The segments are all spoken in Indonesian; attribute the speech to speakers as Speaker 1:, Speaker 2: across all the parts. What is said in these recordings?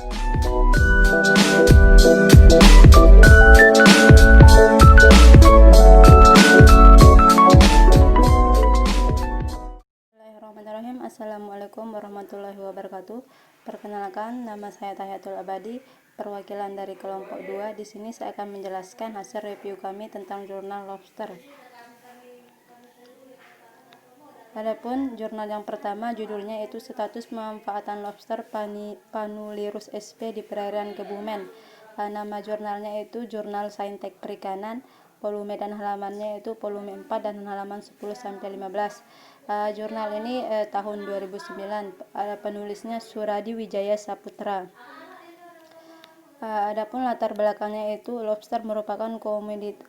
Speaker 1: Bismillahirrahmanirrahim. Assalamualaikum warahmatullahi wabarakatuh. Perkenalkan, nama saya Tahiyatul Abadi, perwakilan dari kelompok 2. Di sini saya akan menjelaskan hasil review kami tentang jurnal lobster. Adapun jurnal yang pertama judulnya itu status pemanfaatan lobster Panulirus sp di perairan Kebumen. Nama jurnalnya itu Jurnal Saintek Perikanan. Volume dan halamannya itu volume 4 dan halaman 10 sampai 15. Jurnal ini tahun 2009. Penulisnya Suradi Wijaya Saputra. Adapun latar belakangnya itu lobster merupakan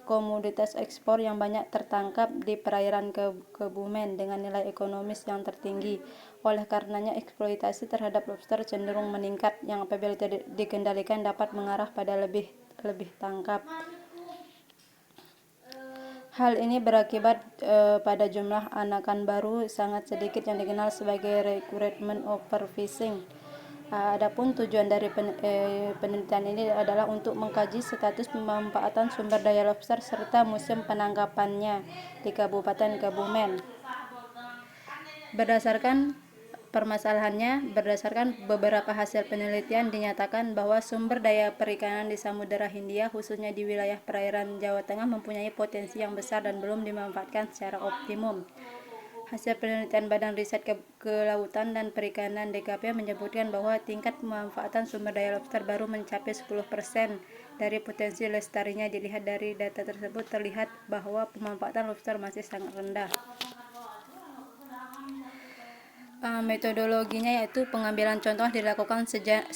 Speaker 1: komoditas ekspor yang banyak tertangkap di perairan Kebumen dengan nilai ekonomis yang tertinggi. Oleh karenanya eksploitasi terhadap lobster cenderung meningkat yang apabila tidak dikendalikan dapat mengarah pada lebih tangkap. Hal ini berakibat pada jumlah anakan baru sangat sedikit yang dikenal sebagai recruitment overfishing. Adapun tujuan dari penelitian ini adalah untuk mengkaji status pemanfaatan sumber daya lobster serta musim penangkapannya di Kabupaten Kebumen. Berdasarkan beberapa hasil penelitian dinyatakan bahwa sumber daya perikanan di Samudera Hindia khususnya di wilayah perairan Jawa Tengah mempunyai potensi yang besar dan belum dimanfaatkan secara optimum. Hasil penelitian Badan Riset Kelautan dan Perikanan DKP menyebutkan bahwa tingkat pemanfaatan sumber daya lobster baru mencapai 10% dari potensi lestarinya. Dilihat dari data tersebut terlihat bahwa pemanfaatan lobster masih sangat rendah. Metodologinya yaitu pengambilan contoh dilakukan sejak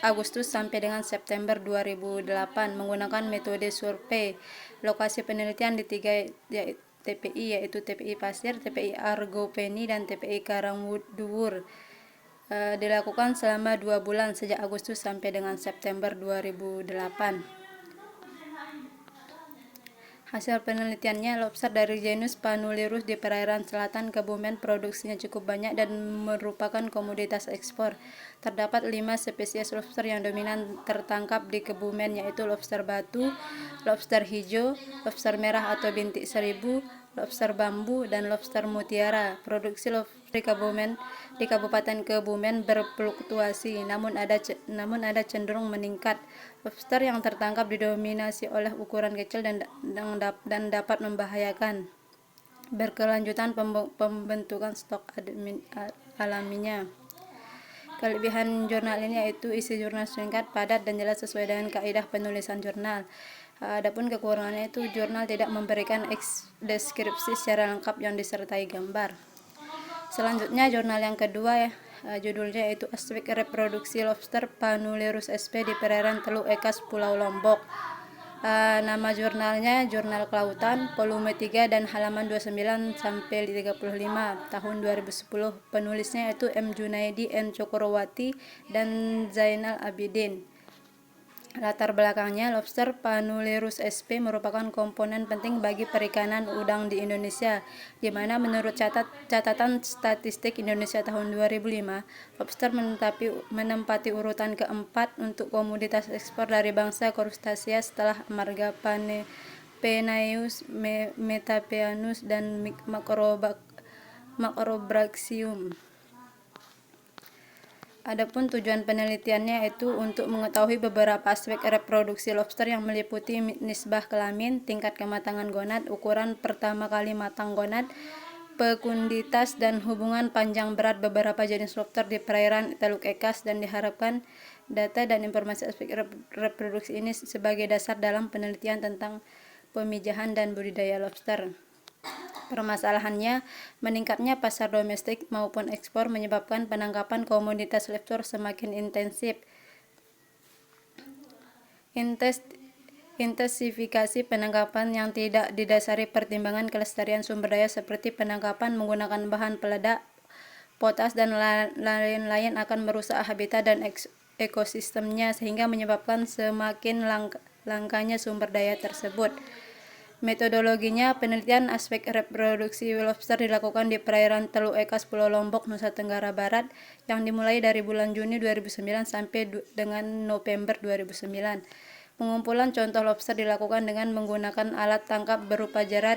Speaker 1: Agustus sampai dengan September 2008 menggunakan metode survei. Lokasi penelitian di 3 TPI yaitu TPI Pasir, TPI Argopeni, dan TPI Karangduwur. Dilakukan selama 2 bulan sejak Agustus sampai dengan September 2008. Hasil penelitiannya, lobster dari genus Panulirus di perairan selatan Kebumen produksinya cukup banyak dan merupakan komoditas ekspor. Terdapat 5 spesies lobster yang dominan tertangkap di Kebumen yaitu lobster batu, lobster hijau, lobster merah atau bintik seribu, lobster bambu, dan lobster mutiara. Produksi lobster di Kabupaten Kebumen berfluktuasi, namun ada cenderung meningkat. Lobster yang tertangkap didominasi oleh ukuran kecil dan dapat membahayakan. Berkelanjutan pembentukan stok alaminya. Kelebihan jurnal ini yaitu isi jurnal singkat, padat, dan jelas sesuai dengan kaidah penulisan jurnal. Adapun kekurangannya itu jurnal tidak memberikan deskripsi secara lengkap yang disertai gambar. Selanjutnya jurnal yang kedua judulnya yaitu Aspek Reproduksi Lobster Panulirus sp di perairan Teluk Ekas Pulau Lombok. Nama jurnalnya Jurnal Kelautan, volume 3 dan halaman 29 sampai 35 tahun 2010. Penulisnya yaitu M. Junaidi, N. Cokrowati, dan Zainal Abidin. Latar belakangnya, lobster Panulirus sp merupakan komponen penting bagi perikanan udang di Indonesia, di mana menurut catatan statistik Indonesia tahun 2005, lobster menempati urutan keempat untuk komoditas ekspor dari bangsa Crustaceae setelah Amarga, Penaeus, Metapeanus, dan Macrobrachium. Adapun tujuan penelitiannya itu untuk mengetahui beberapa aspek reproduksi lobster yang meliputi nisbah kelamin, tingkat kematangan gonad, ukuran pertama kali matang gonad, fekunditas, dan hubungan panjang berat beberapa jenis lobster di perairan Teluk Ekas, dan diharapkan data dan informasi aspek reproduksi ini sebagai dasar dalam penelitian tentang pemijahan dan budidaya lobster. Permasalahannya, meningkatnya pasar domestik maupun ekspor menyebabkan penangkapan komoditas lobster semakin intensif. Intensifikasi penangkapan yang tidak didasari pertimbangan kelestarian sumber daya seperti penangkapan menggunakan bahan peledak, potas, dan lain-lain akan merusak habitat dan ekosistemnya sehingga menyebabkan semakin langkanya sumber daya tersebut. Metodologinya, penelitian aspek reproduksi lobster dilakukan di perairan Teluk Ekas, Pulau Lombok, Nusa Tenggara Barat, yang dimulai dari bulan Juni 2009 sampai dengan November 2009. Pengumpulan contoh lobster dilakukan dengan menggunakan alat tangkap berupa jerat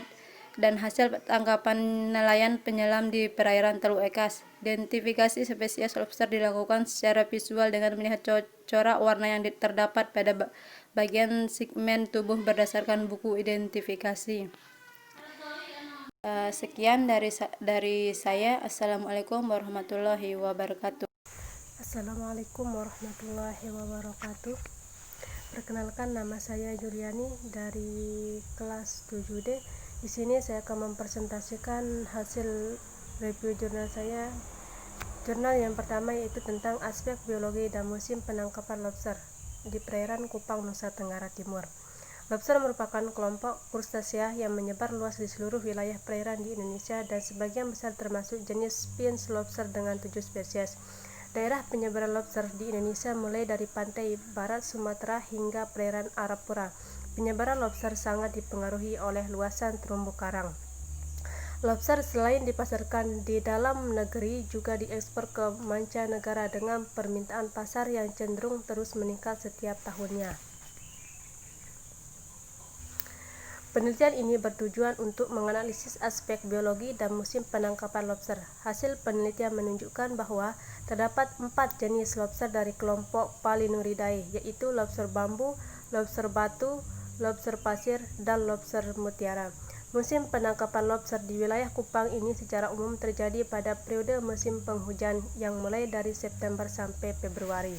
Speaker 1: dan hasil tangkapan nelayan penyelam di perairan Teluk Ekas. Identifikasi spesies lobster dilakukan secara visual dengan melihat corak warna yang terdapat pada bagian segmen tubuh berdasarkan buku identifikasi. Sekian dari saya. Assalamualaikum warahmatullahi wabarakatuh.
Speaker 2: Assalamualaikum warahmatullahi wabarakatuh. Perkenalkan, nama saya Juliani dari kelas 7D. Di sini saya akan mempresentasikan hasil review jurnal saya. Jurnal yang pertama yaitu tentang aspek biologi dan musim penangkapan lobster di perairan Kupang, Nusa Tenggara Timur. Lobster merupakan kelompok krustasea yang menyebar luas di seluruh wilayah perairan di Indonesia dan sebagian besar termasuk jenis sphinx lobster dengan 7 spesies. Daerah penyebaran lobster di Indonesia mulai dari pantai barat Sumatera hingga perairan Arafura. Penyebaran lobster sangat dipengaruhi oleh luasan terumbu karang. Lobster selain dipasarkan di dalam negeri juga diekspor ke mancanegara dengan permintaan pasar yang cenderung terus meningkat setiap tahunnya. Penelitian ini bertujuan untuk menganalisis aspek biologi dan musim penangkapan lobster. Hasil penelitian menunjukkan bahwa terdapat 4 jenis lobster dari kelompok Palinuridae, yaitu lobster bambu, lobster batu, lobster pasir, dan lobster mutiara. Musim penangkapan lobster di wilayah Kupang ini secara umum terjadi pada periode musim penghujan yang mulai dari September sampai Februari.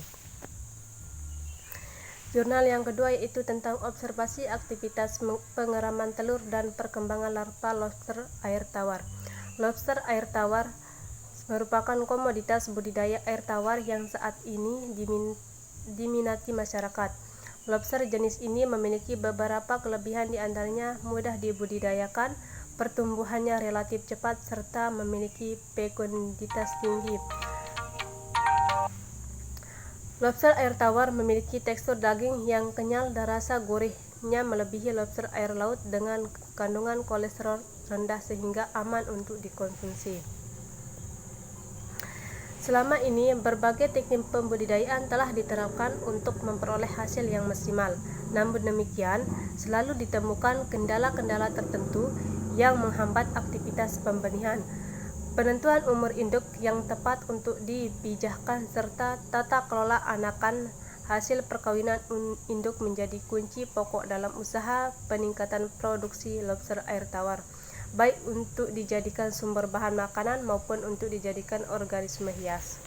Speaker 2: Jurnal yang kedua yaitu tentang observasi aktivitas pengeraman telur dan perkembangan larva lobster air tawar. Lobster air tawar merupakan komoditas budidaya air tawar yang saat ini diminati masyarakat. Lobster jenis ini memiliki beberapa kelebihan, di antaranya mudah dibudidayakan, pertumbuhannya relatif cepat, serta memiliki fekunditas tinggi. Lobster air tawar memiliki tekstur daging yang kenyal dan rasa gurihnya melebihi lobster air laut dengan kandungan kolesterol rendah sehingga aman untuk dikonsumsi. Selama ini, berbagai teknik pembudidayaan telah diterapkan untuk memperoleh hasil yang maksimal. Namun demikian, selalu ditemukan kendala-kendala tertentu yang menghambat aktivitas pembenihan. Penentuan umur induk yang tepat untuk dipijahkan serta tata kelola anakan hasil perkawinan induk menjadi kunci pokok dalam usaha peningkatan produksi lobster air tawar, baik untuk dijadikan sumber bahan makanan maupun untuk dijadikan organisme hias.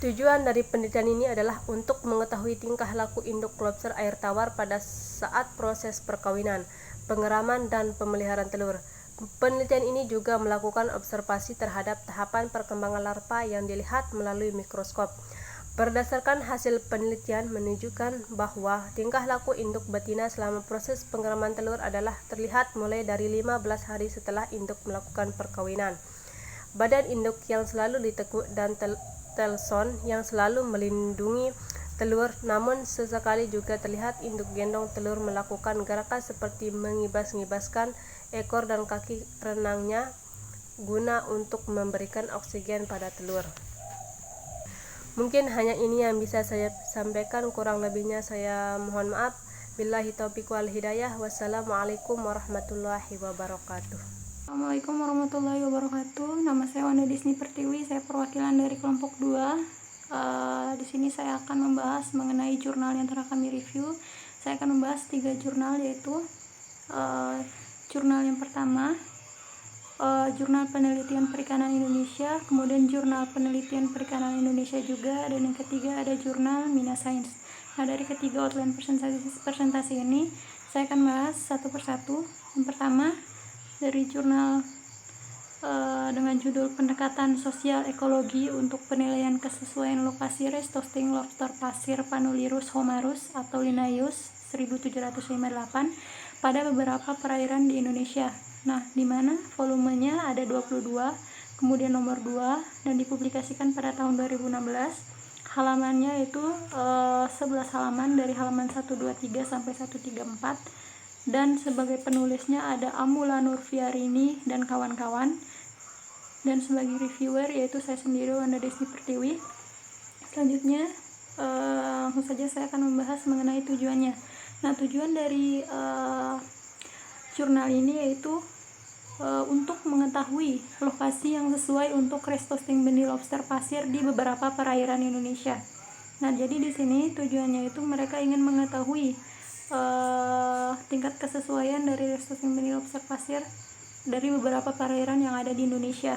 Speaker 2: Tujuan dari penelitian ini adalah untuk mengetahui tingkah laku induk lobster air tawar pada saat proses perkawinan, pengeraman, dan pemeliharaan telur. Penelitian ini juga melakukan observasi terhadap tahapan perkembangan larva yang dilihat melalui mikroskop. Berdasarkan hasil penelitian menunjukkan bahwa tingkah laku induk betina selama proses pengeraman telur adalah terlihat mulai dari 15 hari setelah induk melakukan perkawinan. Badan induk yang selalu ditekuk dan telson yang selalu melindungi telur, namun sesekali juga terlihat induk gendong telur melakukan gerakan seperti mengibas-ngibaskan ekor dan kaki renangnya guna untuk memberikan oksigen pada telur. Mungkin hanya ini yang bisa saya sampaikan, kurang lebihnya saya mohon maaf. Billahi taufiq wal hidayah. Wassalamualaikum warahmatullahi wabarakatuh.
Speaker 3: Assalamualaikum warahmatullahi wabarakatuh. Nama saya Wanda Disni Pertiwi, saya perwakilan dari kelompok 2. Di sini saya akan membahas mengenai jurnal yang telah kami review. Saya akan membahas 3 jurnal, yaitu jurnal yang pertama, Jurnal Penelitian Perikanan Indonesia, kemudian Jurnal Penelitian Perikanan Indonesia juga, dan yang ketiga ada Jurnal Minasains. Nah, dari ketiga outline presentasi ini saya akan bahas satu persatu. Yang pertama dari jurnal dengan judul Pendekatan Sosial Ekologi untuk Penilaian Kesesuaian Lokasi Restosting Lobster Pasir Panulirus homarus atau Linnaeus 1758 pada beberapa perairan di Indonesia. Nah, di mana volumenya ada 22, kemudian nomor 2, dan dipublikasikan pada tahun 2016. halamannya itu 11 halaman dari halaman 123 sampai 134, dan sebagai penulisnya ada Amula Nurfiarini dan kawan-kawan, dan sebagai reviewer yaitu saya sendiri, Wanda Desi Pertiwi. Selanjutnya langsung saja saya akan membahas mengenai tujuannya. Nah, tujuan dari jurnal ini yaitu untuk mengetahui lokasi yang sesuai untuk restosting benih lobster pasir di beberapa perairan Indonesia. Nah, jadi di sini tujuannya itu mereka ingin mengetahui tingkat kesesuaian dari restosting benih lobster pasir dari beberapa perairan yang ada di Indonesia.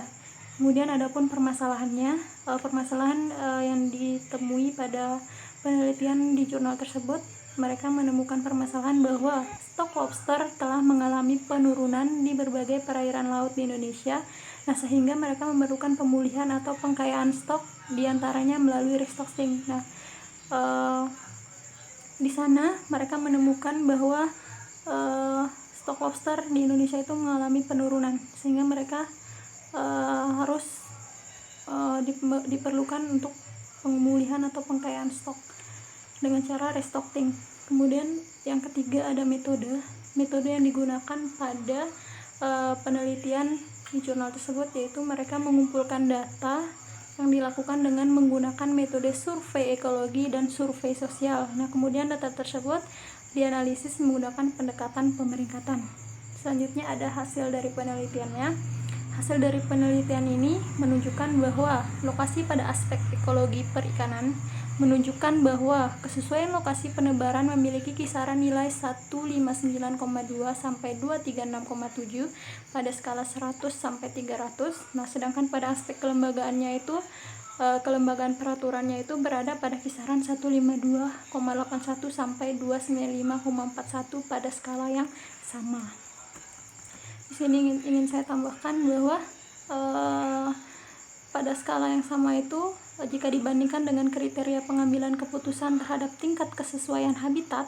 Speaker 3: Kemudian adapun permasalahannya, permasalahan yang ditemui pada penelitian di jurnal tersebut, mereka menemukan permasalahan bahwa stok lobster telah mengalami penurunan di berbagai perairan laut di Indonesia. Nah, sehingga mereka memerlukan pemulihan atau pengkayaan stok, diantaranya melalui restocking. Nah, di sana mereka menemukan bahwa stok lobster di Indonesia itu mengalami penurunan, sehingga mereka harus diperlukan untuk pemulihan atau pengkayaan stok dengan cara restocking. Kemudian yang ketiga ada metode yang digunakan pada penelitian di jurnal tersebut, yaitu mereka mengumpulkan data yang dilakukan dengan menggunakan metode survei ekologi dan survei sosial. Nah, kemudian data tersebut dianalisis menggunakan pendekatan pemeringkatan. Selanjutnya ada hasil dari penelitiannya. Hasil dari penelitian ini menunjukkan bahwa lokasi pada aspek ekologi perikanan menunjukkan bahwa kesesuaian lokasi penebaran memiliki kisaran nilai 159,2 sampai 236,7 pada skala 100 sampai 300. Nah, sedangkan pada aspek kelembagaannya itu kelembagaan peraturannya itu berada pada kisaran 152,81 sampai 295,41 pada skala yang sama. Di sini ingin saya tambahkan bahwa pada skala yang sama itu, jika dibandingkan dengan kriteria pengambilan keputusan terhadap tingkat kesesuaian habitat,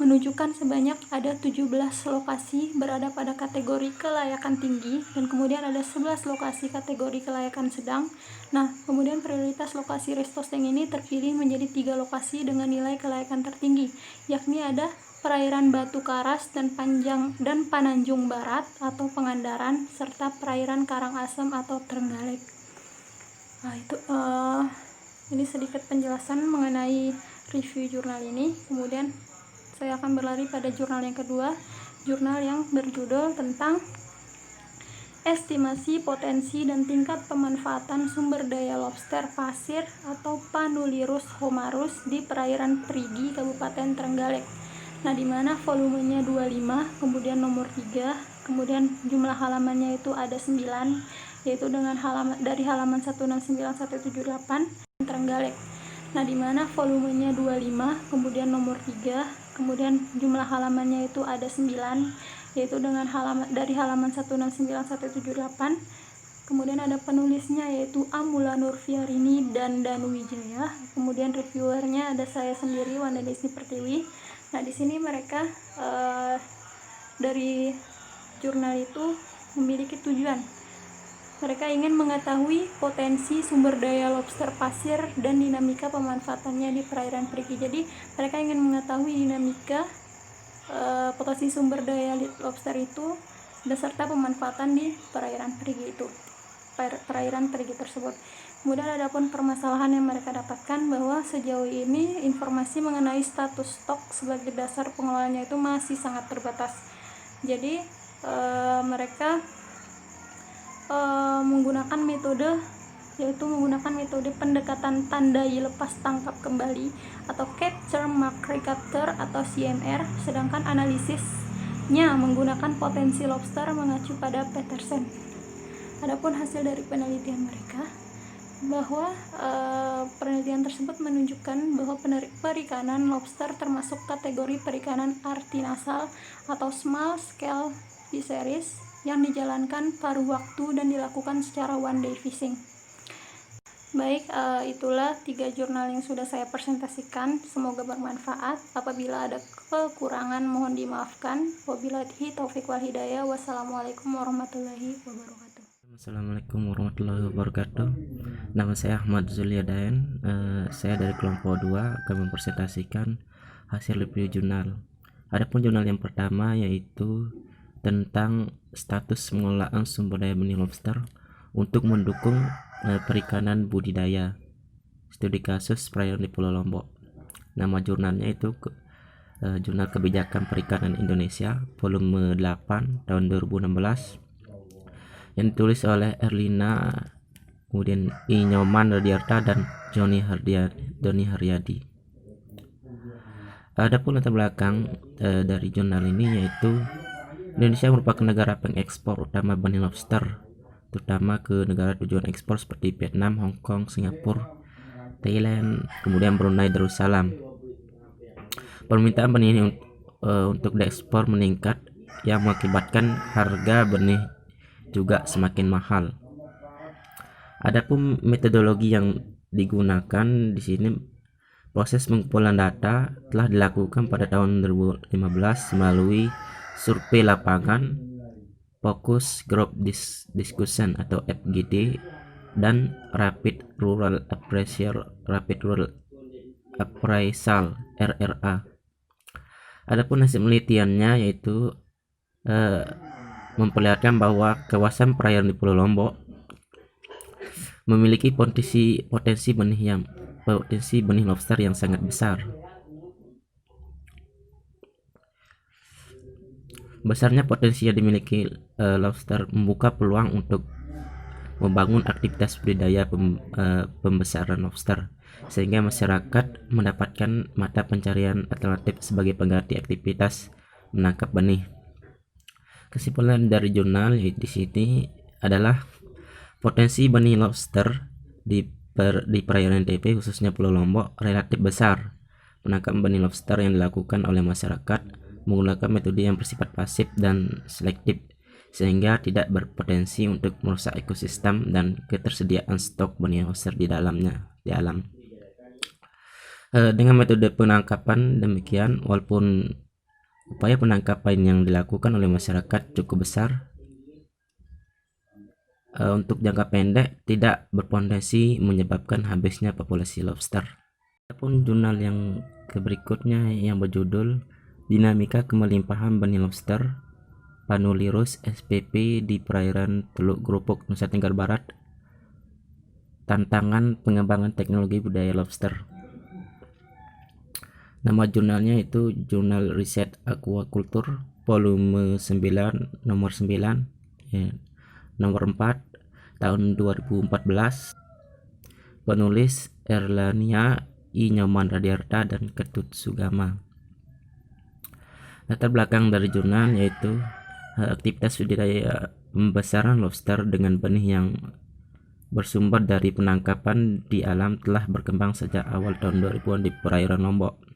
Speaker 3: menunjukkan sebanyak ada 17 lokasi berada pada kategori kelayakan tinggi, dan kemudian ada 11 lokasi kategori kelayakan sedang. Nah, kemudian prioritas lokasi restosting ini terpilih menjadi 3 lokasi dengan nilai kelayakan tertinggi, yakni ada perairan Batu Karas dan Pananjung Barat atau Pangandaran, serta perairan Karangasem atau Trenggalek. Nah, itu ini sedikit penjelasan mengenai review jurnal ini. Kemudian saya akan berlari pada jurnal yang kedua, jurnal yang berjudul tentang estimasi potensi dan tingkat pemanfaatan sumber daya lobster pasir atau Panulirus homarus di perairan Perigi, Kabupaten Trenggalek. Nah, di mana volumenya 25, kemudian nomor 3, kemudian jumlah halamannya itu ada 9, yaitu dengan dari halaman 169 sampai 78 Trenggalek. Nah, di mana volumenya 25, kemudian nomor 3, kemudian jumlah halamannya itu ada 9, yaitu dengan dari halaman 169 sampai 78. Kemudian ada penulisnya yaitu Amula Nurfiarini dan Danu Wijaya. Kemudian reviewernya ada saya sendiri, Wanda Desi Pertiwi. Nah, di sini mereka dari jurnal itu memiliki tujuan. Mereka ingin mengetahui potensi sumber daya lobster pasir dan dinamika pemanfaatannya di perairan Perigi. Jadi, mereka ingin mengetahui dinamika potensi sumber daya lobster itu beserta pemanfaatan di perairan Perigi itu, perairan Perigi tersebut. Kemudian ada pun permasalahan yang mereka dapatkan bahwa sejauh ini informasi mengenai status stok sebagai dasar pengelolaannya itu masih sangat terbatas. Jadi mereka menggunakan metode pendekatan tandai lepas tangkap kembali atau capture mark recapture atau CMR, sedangkan analisisnya menggunakan potensi lobster mengacu pada Petersen. Adapun hasil dari penelitian mereka bahwa penelitian tersebut menunjukkan bahwa perikanan lobster termasuk kategori perikanan artinasal atau small scale fisheries yang dijalankan paruh waktu dan dilakukan secara one day fishing. Baik, itulah 3 jurnal yang sudah saya presentasikan. Semoga bermanfaat. Apabila ada kekurangan mohon dimaafkan. Wabillahi taufiq wal hidayah. Wassalamualaikum warahmatullahi wabarakatuh.
Speaker 4: Assalamualaikum warahmatullahi wabarakatuh. Nama saya Ahmad Zuliadain. Saya dari kelompok 2 akan mempresentasikan hasil review jurnal. Adapun jurnal yang pertama yaitu tentang status pengelolaan sumber daya benih lobster untuk mendukung perikanan budidaya. Studi kasus perairan di Pulau Lombok. Nama jurnalnya itu Jurnal Kebijakan Perikanan Indonesia volume 8 tahun 2016 yang ditulis oleh Erlina, kemudian I. Nyoman Radiarta dan Doni Haryadi. Adapun latar belakang dari jurnal ini yaitu Indonesia merupakan negara pengekspor utama benih lobster, terutama ke negara tujuan ekspor seperti Vietnam, Hong Kong, Singapura, Thailand, kemudian Brunei Darussalam. Permintaan benih ini untuk diekspor meningkat yang mengakibatkan harga benih juga semakin mahal. Adapun metodologi yang digunakan di sini, proses pengumpulan data telah dilakukan pada tahun 2015 melalui survei lapangan, Focus Group Discussion atau FGD, dan Rapid Rural Appraisal RRA. Adapun hasil penelitiannya yaitu memperlihatkan bahwa kawasan perairan di Pulau Lombok memiliki potensi benih lobster yang sangat besar. Besarnya potensi yang dimiliki lobster membuka peluang untuk membangun aktivitas budidaya pembesaran lobster, sehingga masyarakat mendapatkan mata pencarian alternatif sebagai pengganti aktivitas menangkap benih. Kesimpulan dari jurnal di sini adalah potensi benih lobster di perairan NTB khususnya Pulau Lombok relatif besar. Penangkapan benih lobster yang dilakukan oleh masyarakat menggunakan metode yang bersifat pasif dan selektif, sehingga tidak berpotensi untuk merusak ekosistem dan ketersediaan stok benih lobster di alam. Dengan metode penangkapan demikian, walaupun upaya penangkapan yang dilakukan oleh masyarakat cukup besar, untuk jangka pendek tidak berpotensi menyebabkan habisnya populasi lobster. Adapun jurnal yang berikutnya yang berjudul Dinamika Kemelimpahan Benih Lobster Panulirus SPP di Perairan Teluk Grupuk, Nusa Tenggara Barat, Tantangan Pengembangan Teknologi Budaya Lobster. Nama jurnalnya itu Jurnal Riset Aquaculture volume 9 nomor 9 nomor 4 tahun 2014. Penulis Erlania I. Nyoman Radiarta dan Ketut Sugama. Latar belakang dari jurnal yaitu aktivitas budidaya pembesaran lobster dengan benih yang bersumber dari penangkapan di alam telah berkembang sejak awal tahun 2000-an di perairan Lombok.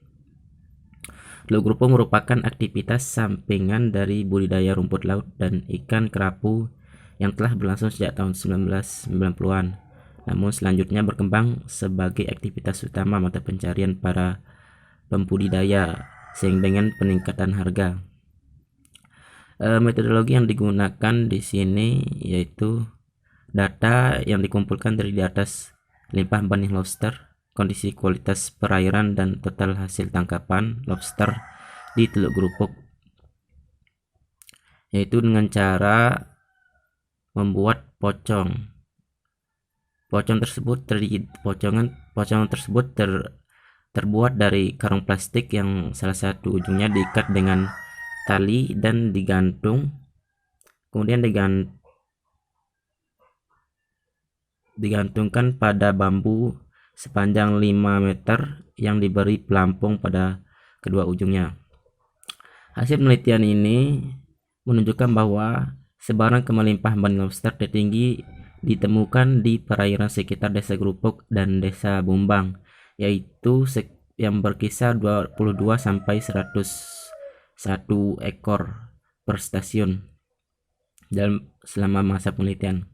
Speaker 4: Teluk Grupuk merupakan aktivitas sampingan dari budidaya rumput laut dan ikan kerapu yang telah berlangsung sejak tahun 1990-an. Namun selanjutnya berkembang sebagai aktivitas utama mata pencarian para pembudidaya sehingga dengan peningkatan harga. Metodologi yang digunakan di sini yaitu data yang dikumpulkan dari di atas limpahan benih lobster, kondisi kualitas perairan dan total hasil tangkapan lobster di Teluk Grupuk, yaitu dengan cara membuat pocong. Pocong tersebut terbuat dari karung plastik yang salah satu ujungnya diikat dengan tali dan digantung, kemudian digantungkan pada bambu sepanjang 5 meter yang diberi pelampung pada kedua ujungnya. Hasil penelitian ini menunjukkan bahwa sebaran kemelimpahan benih lobster tertinggi ditemukan di perairan sekitar Desa Grupuk dan Desa Bumbang, yaitu yang berkisar 22 sampai 101 ekor per stasiun dalam selama masa penelitian.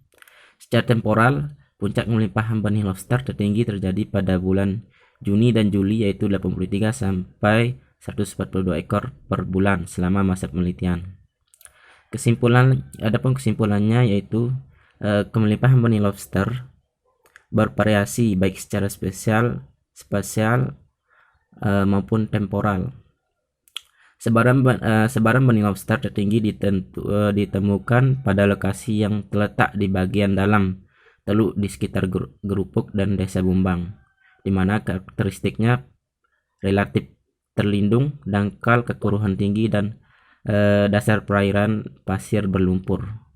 Speaker 4: Secara temporal, puncak pelimpahan benih lobster tertinggi terjadi pada bulan Juni dan Juli, yaitu 83 sampai 142 ekor per bulan selama masa penelitian. Adapun kesimpulannya yaitu Kemelimpahan benih lobster bervariasi baik secara spasial maupun temporal. Sebaran benih lobster tertinggi ditemukan pada lokasi yang terletak di bagian dalam teluk di sekitar Gerupuk dan Desa Bumbang, di mana karakteristiknya relatif terlindung, dangkal, kekuruhan tinggi, dan dasar perairan pasir berlumpur.